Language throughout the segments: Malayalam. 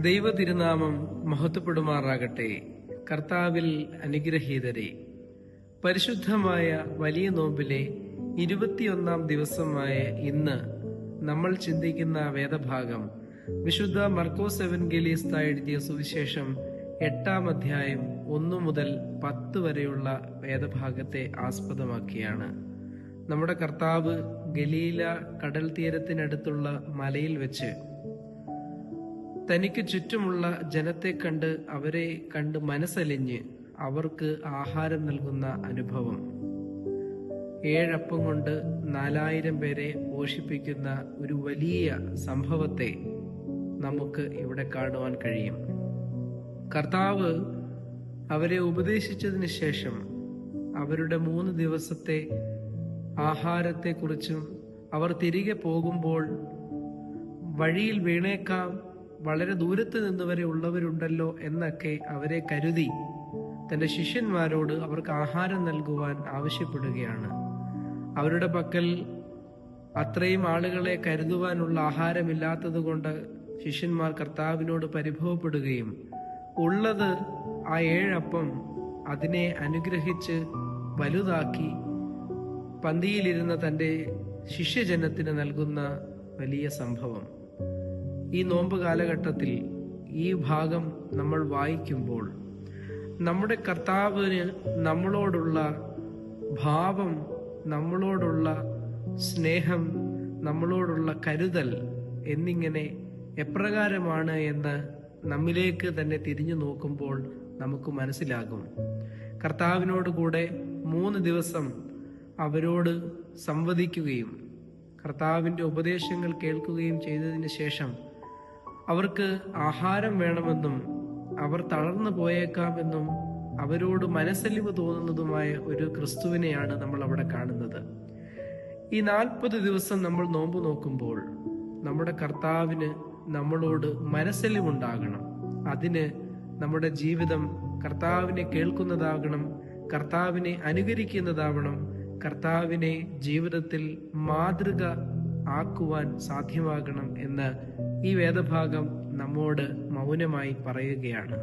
ദൈവ തിരുനാമം മഹത്വപ്പെടുമാറാകട്ടെ. കർത്താവിൽ അനുഗ്രഹീതരെ, പരിശുദ്ധമായ വലിയ നോമ്പിലെ 21-ാം ദിവസമായ ഇന്ന് നമ്മൾ ചിന്തിക്കുന്ന വേദഭാഗം വിശുദ്ധ മർക്കോസ് എവൻഗേലിസ്ത എഴുതിയ സുവിശേഷം 8-ാം അധ്യായം 1 മുതൽ 10 വരെയുള്ള വേദഭാഗത്തെ ആസ്പദമാക്കിയാണ്. നമ്മുടെ കർത്താവ് ഗലീല കടൽ തീരത്തിനടുത്തുള്ള മലയിൽ വെച്ച് തനിക്ക് ചുറ്റുമുള്ള ജനത്തെ കണ്ട് അവരെ കണ്ട് മനസ്സലിഞ്ഞ് അവർക്ക് ആഹാരം നൽകുന്ന അനുഭവം, 7 അപ്പം കൊണ്ട് 4000 പേരെ പോഷിപ്പിക്കുന്ന ഒരു വലിയ സംഭവത്തെ നമുക്ക് ഇവിടെ കാണുവാൻ കഴിയും. കർത്താവ് അവരെ ഉപദേശിച്ചതിന് ശേഷം അവരുടെ 3 ദിവസത്തെ ആഹാരത്തെക്കുറിച്ചും അവർ തിരികെ പോകുമ്പോൾ വഴിയിൽ വീണേക്കാം, വളരെ ദൂരത്ത് നിന്ന് വരെ ഉള്ളവരുണ്ടല്ലോ എന്നൊക്കെ അവരെ കരുതി തന്റെ ശിഷ്യന്മാരോട് അവർക്ക് ആഹാരം നൽകുവാൻ ആവശ്യപ്പെടുകയാണ്. അവരുടെ പക്കൽ അത്രയും ആളുകളെ കരുതുവാനുള്ള ആഹാരമില്ലാത്തത് കൊണ്ട് ശിഷ്യന്മാർ കർത്താവിനോട് പരിഭവപ്പെടുകയും ഉള്ളത് ആ 7 അപ്പം അതിനെ അനുഗ്രഹിച്ച് വലുതാക്കി പന്തിയിലിരുന്ന തന്റെ ശിഷ്യജനത്തിന് നൽകുന്ന വലിയ സംഭവം. ഈ നോമ്പ് കാലഘട്ടത്തിൽ ഈ ഭാഗം നമ്മൾ വായിക്കുമ്പോൾ നമ്മുടെ കർത്താവിന് നമ്മളോടുള്ള ഭാവം, നമ്മളോടുള്ള സ്നേഹം, നമ്മളോടുള്ള കരുതൽ എന്നിങ്ങനെ എപ്രകാരമാണ് എന്ന് നമ്മിലേക്ക് തന്നെ തിരിഞ്ഞു നോക്കുമ്പോൾ നമുക്ക് മനസ്സിലാകും. കർത്താവിനോട് കൂടെ 3 ദിവസം അവരോട് സംവദിക്കുകയും കർത്താവിൻ്റെ ഉപദേശങ്ങൾ കേൾക്കുകയും ചെയ്തതിന് ശേഷം അവർക്ക് ആഹാരം വേണമെന്നും അവർ തളർന്നു പോയേക്കാമെന്നും അവരോട് മനസ്സലിവ് തോന്നുന്നതുമായ ഒരു ക്രിസ്തുവിനെയാണ് നമ്മൾ അവിടെ കാണുന്നത്. ഈ 40 ദിവസം നമ്മൾ നോമ്പ് നോക്കുമ്പോൾ നമ്മുടെ കർത്താവിന് നമ്മളോട് മനസ്സലിവുണ്ടാകണം. അതിന് നമ്മുടെ ജീവിതം കർത്താവിനെ കേൾക്കുന്നതാകണം, കർത്താവിനെ അനുകരിക്കുന്നതാവണം, കർത്താവിനെ ജീവിതത്തിൽ മാതൃക ആക്കുവാൻ സാധ്യമാകണം എന്ന് ഈ വേദഭാഗം നമ്മോട് മൗനമായി പറയുകയാണ്.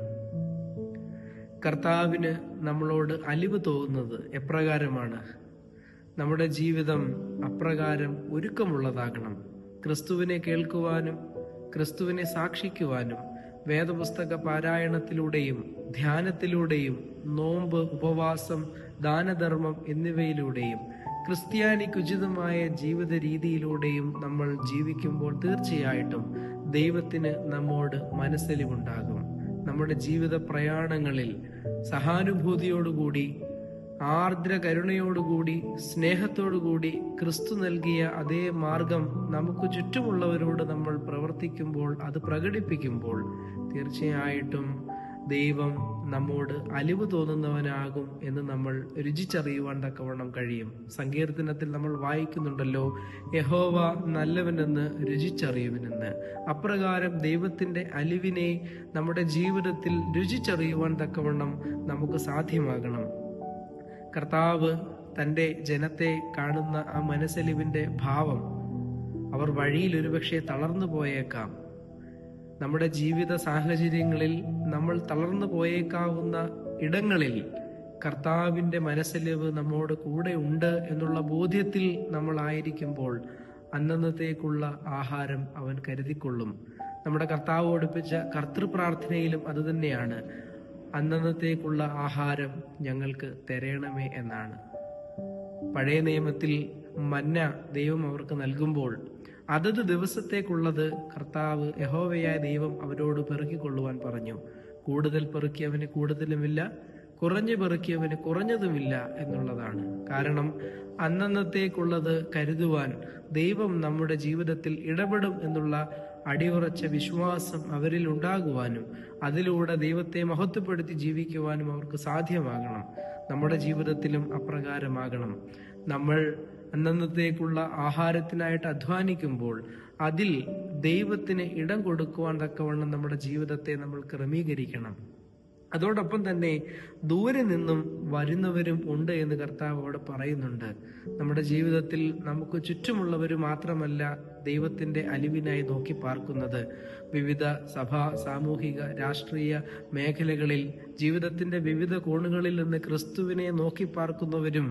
കർത്താവിന് നമ്മളോട് അലിവ് തോന്നുന്നത് എപ്രകാരമാണ്? നമ്മുടെ ജീവിതം അപ്രകാരം ഒരുക്കമുള്ളതാകണം. ക്രിസ്തുവിനെ കേൾക്കുവാനും ക്രിസ്തുവിനെ സാക്ഷിക്കുവാനും വേദപുസ്തക പാരായണത്തിലൂടെയും ധ്യാനത്തിലൂടെയും നോമ്പ്, ഉപവാസം, ദാനധർമ്മം എന്നിവയിലൂടെയും ക്രിസ്ത്യാനിക്കുചിതമായ ജീവിത രീതിയിലൂടെയും നമ്മൾ ജീവിക്കുമ്പോൾ തീർച്ചയായിട്ടും ദൈവത്തിന് നമ്മോട് മനസ്സലിവുണ്ടാകും. നമ്മുടെ ജീവിത പ്രയാണങ്ങളിൽ സഹാനുഭൂതിയോടുകൂടി, ആർദ്ര കരുണയോടുകൂടി, സ്നേഹത്തോടുകൂടി ക്രിസ്തു നൽകിയ അതേ മാർഗം നമുക്ക് ചുറ്റുമുള്ളവരോട് നമ്മൾ പ്രവർത്തിക്കുമ്പോൾ, അത് പ്രകടിപ്പിക്കുമ്പോൾ തീർച്ചയായിട്ടും ദൈവം നമ്മോട് അലിവ് തോന്നുന്നവനാകും എന്ന് നമ്മൾ രുചിച്ചറിയുവാൻ തക്കവണ്ണം കഴിയും. സങ്കീർത്തനത്തിൽ നമ്മൾ വായിക്കുന്നുണ്ടല്ലോ, യഹോവ നല്ലവനെന്ന് രുചിച്ചറിയുവനെന്ന്. അപ്രകാരം ദൈവത്തിന്റെ അലിവിനെ നമ്മുടെ ജീവിതത്തിൽ രുചിച്ചറിയുവാൻ തക്കവണ്ണം നമുക്ക് സാധ്യമാകണം. കർത്താവ് തന്റെ ജനത്തെ കാണുന്ന ആ മനസ്സലിവിന്റെ ഭാവം, അവർ വഴിയിൽ ഒരുപക്ഷെ തളർന്നു പോയേക്കാം. നമ്മുടെ ജീവിത സാഹചര്യങ്ങളിൽ നമ്മൾ തളർന്നു പോയേക്കാവുന്ന ഇടങ്ങളിൽ കർത്താവിൻ്റെ മനസ്സലിവ് നമ്മോട് കൂടെ ഉണ്ട് എന്നുള്ള ബോധ്യത്തിൽ നമ്മൾ ആയിരിക്കുമ്പോൾ അന്നന്നത്തേക്കുള്ള ആഹാരം അവൻ കരുതിക്കൊള്ളും. നമ്മുടെ കർത്താവ് പഠിപ്പിച്ച കർത്തൃപ്രാർത്ഥനയിലും അതുതന്നെയാണ്, അന്നന്നത്തേക്കുള്ള ആഹാരം ഞങ്ങൾക്ക് തരണമേ എന്നാണ്. പഴയ നിയമത്തിൽ മന്ന ദൈവം അവർക്ക് നൽകുമ്പോൾ അതത് ദിവസത്തേക്കുള്ളത് കർത്താവ് യഹോവയായ ദൈവം അവരോട് പെറുക്കിക്കൊള്ളുവാൻ പറഞ്ഞു. കൂടുതൽ പെറുക്കിയവന് കൂടുതലുമില്ല, കുറഞ്ഞു പെറുക്കിയവന് കുറഞ്ഞതുമില്ല എന്നുള്ളതാണ്. കാരണം അന്നന്നത്തേക്കുള്ളത് കരുതുവാൻ ദൈവം നമ്മുടെ ജീവിതത്തിൽ ഇടപെടും എന്നുള്ള അടിയുറച്ച വിശ്വാസം അവരിൽ ഉണ്ടാകുവാനും അതിലൂടെ ദൈവത്തെ മഹത്വപ്പെടുത്തി ജീവിക്കുവാനും അവർക്ക് സാധ്യമാകണം. നമ്മുടെ ജീവിതത്തിലും അപ്രകാരമാകണം. നമ്മൾ അന്നന്നത്തേക്കുള്ള ആഹാരത്തിനായിട്ട് അധ്വാനിക്കുമ്പോൾ അതിൽ ദൈവത്തിന് ഇടം കൊടുക്കുവാൻ തക്കവണ്ണം നമ്മുടെ ജീവിതത്തെ നമ്മൾ ക്രമീകരിക്കണം. അതോടൊപ്പം തന്നെ ദൂരെ നിന്നും വരുന്നവരും ഉണ്ട് എന്ന് കർത്താവ് അവിടെ പറയുന്നുണ്ട്. നമ്മുടെ ജീവിതത്തിൽ നമുക്ക് ചുറ്റുമുള്ളവർ മാത്രമല്ല ദൈവത്തിന്റെ അലിവിനായി നോക്കി പാർക്കുന്നത്. വിവിധ സഭാ, സാമൂഹിക, രാഷ്ട്രീയ മേഖലകളിൽ ജീവിതത്തിന്റെ വിവിധ കോണുകളിൽ നിന്ന് ക്രിസ്തുവിനെ നോക്കി പാർക്കുന്നവരും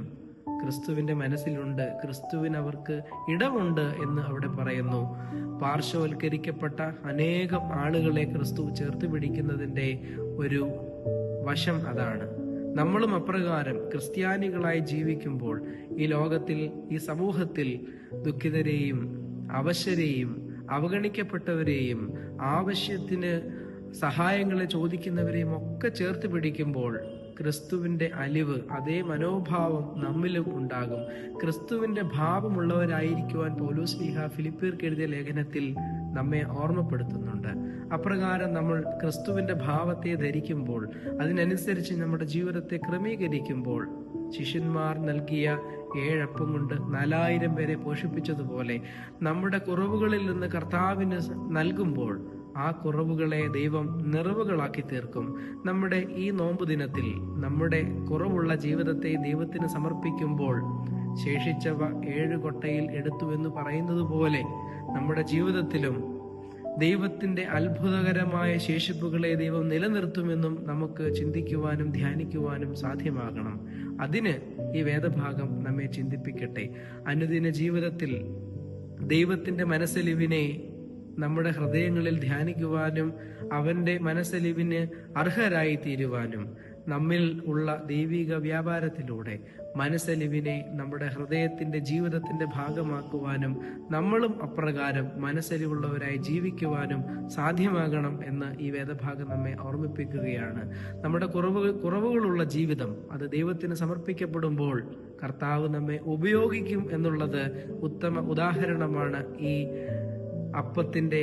ക്രിസ്തുവിന്റെ മനസ്സിലുണ്ട്, ക്രിസ്തുവിന് അവർക്ക് ഇടമുണ്ട് എന്ന് അവിടെ പറയുന്നു. പാർശ്വവൽക്കരിക്കപ്പെട്ട അനേകം ആളുകളെ ക്രിസ്തു ചേർത്ത് പിടിക്കുന്നതിന്റെ ഒരു വശം അതാണ്. നമ്മളും അപ്രകാരം ക്രിസ്ത്യാനികളായി ജീവിക്കുമ്പോൾ ഈ ലോകത്തിൽ, ഈ സമൂഹത്തിൽ ദുഃഖിതരെയും അവശരെയും അവഗണിക്കപ്പെട്ടവരെയും ആവശ്യത്തിന് സഹായങ്ങളെ ചോദിക്കുന്നവരെയും ഒക്കെ ചേർത്ത് പിടിക്കുമ്പോൾ ക്രിസ്തുവിന്റെ അലിവ്, അതേ മനോഭാവം നമ്മിലും ഉണ്ടാകും. ക്രിസ്തുവിന്റെ ഭാവമുള്ളവരായിരിക്കുവാൻ പൗലോസ്ലീഹ ഫിലിപ്പിയർക്ക് എഴുതിയ ലേഖനത്തിൽ നമ്മെ ഓർമ്മപ്പെടുത്തുന്നുണ്ട്. അപ്രകാരം നമ്മൾ ക്രിസ്തുവിന്റെ ഭാവത്തെ ധരിക്കുമ്പോൾ, അതിനനുസരിച്ച് നമ്മുടെ ജീവിതത്തെ ക്രമീകരിക്കുമ്പോൾ, ശിഷ്യന്മാർ നൽകിയ 7 അപ്പം കൊണ്ട് 4000 പേരെ പോഷിപ്പിച്ചതുപോലെ നമ്മുടെ കുറവുകളിൽ നിന്ന് കർത്താവിന് നൽകുമ്പോൾ ആ കുറവുകളെ ദൈവം നിറവുകളാക്കി തീർക്കും. നമ്മുടെ ഈ നോമ്പ് ദിനത്തിൽ നമ്മുടെ കുറവുള്ള ജീവിതത്തെ ദൈവത്തിന് സമർപ്പിക്കുമ്പോൾ ശേഷിച്ചവ 7 കൊട്ടയിൽ എടുത്തു എന്ന് പറയുന്നത് പോലെ നമ്മുടെ ജീവിതത്തിലും ദൈവത്തിന്റെ അത്ഭുതകരമായ ശേഷിപ്പുകളെ ദൈവം നിലനിർത്തുമെന്നും നമുക്ക് ചിന്തിക്കുവാനും ധ്യാനിക്കുവാനും സാധ്യമാകണം. അതിന് ഈ വേദഭാഗം നമ്മെ ചിന്തിപ്പിക്കട്ടെ. അനുദിന ജീവിതത്തിൽ ദൈവത്തിന്റെ മനസ്സലിവിനെ നമ്മുടെ ഹൃദയങ്ങളിൽ ധ്യാനിക്കുവാനും അവന്റെ മനസ്സലിവിന് അർഹരായി തീരുവാനും നമ്മിൽ ഉള്ള ദൈവിക വ്യാപാരത്തിലൂടെ മനസ്സലിവിനെ നമ്മുടെ ഹൃദയത്തിന്റെ ജീവിതത്തിന്റെ ഭാഗമാക്കുവാനും നമ്മളും അപ്രകാരം മനസ്സലിവുള്ളവരായി ജീവിക്കുവാനും സാധ്യമാകണം എന്ന് ഈ വേദഭാഗം നമ്മെ ഓർമ്മിപ്പിക്കുകയാണ്. നമ്മുടെ കുറവുകളുള്ള ജീവിതം അത് ദൈവത്തിന് സമർപ്പിക്കപ്പെടുമ്പോൾ കർത്താവ് നമ്മെ ഉപയോഗിക്കും എന്നുള്ളത് ഉത്തമ ഉദാഹരണമാണ് ഈ അപ്പത്തിന്റെ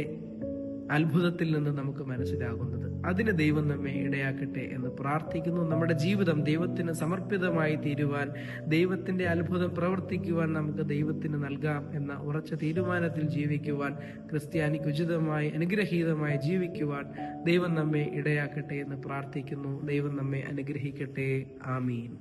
അത്ഭുതത്തിൽ നിന്ന് നമുക്ക് മനസ്സിലാകുന്നത്. അതിന് ദൈവം നമ്മെ ഇടയാക്കട്ടെ എന്ന് പ്രാർത്ഥിക്കുന്നു. നമ്മുടെ ജീവിതം ദൈവത്തിന് സമർപ്പിതമായി തീരുവാൻ, ദൈവത്തിന്റെ അത്ഭുതം പ്രവർത്തിക്കുവാൻ നമുക്ക് ദൈവത്തിന് നൽകാം എന്ന ഉറച്ച തീരുമാനത്തിൽ ജീവിക്കുവാൻ, ക്രിസ്ത്യാനിക്ക് ഉചിതമായി അനുഗ്രഹീതമായി ജീവിക്കുവാൻ ദൈവം നമ്മെ ഇടയാക്കട്ടെ എന്ന് പ്രാർത്ഥിക്കുന്നു. ദൈവം നമ്മെ അനുഗ്രഹിക്കട്ടെ. ആമീൻ.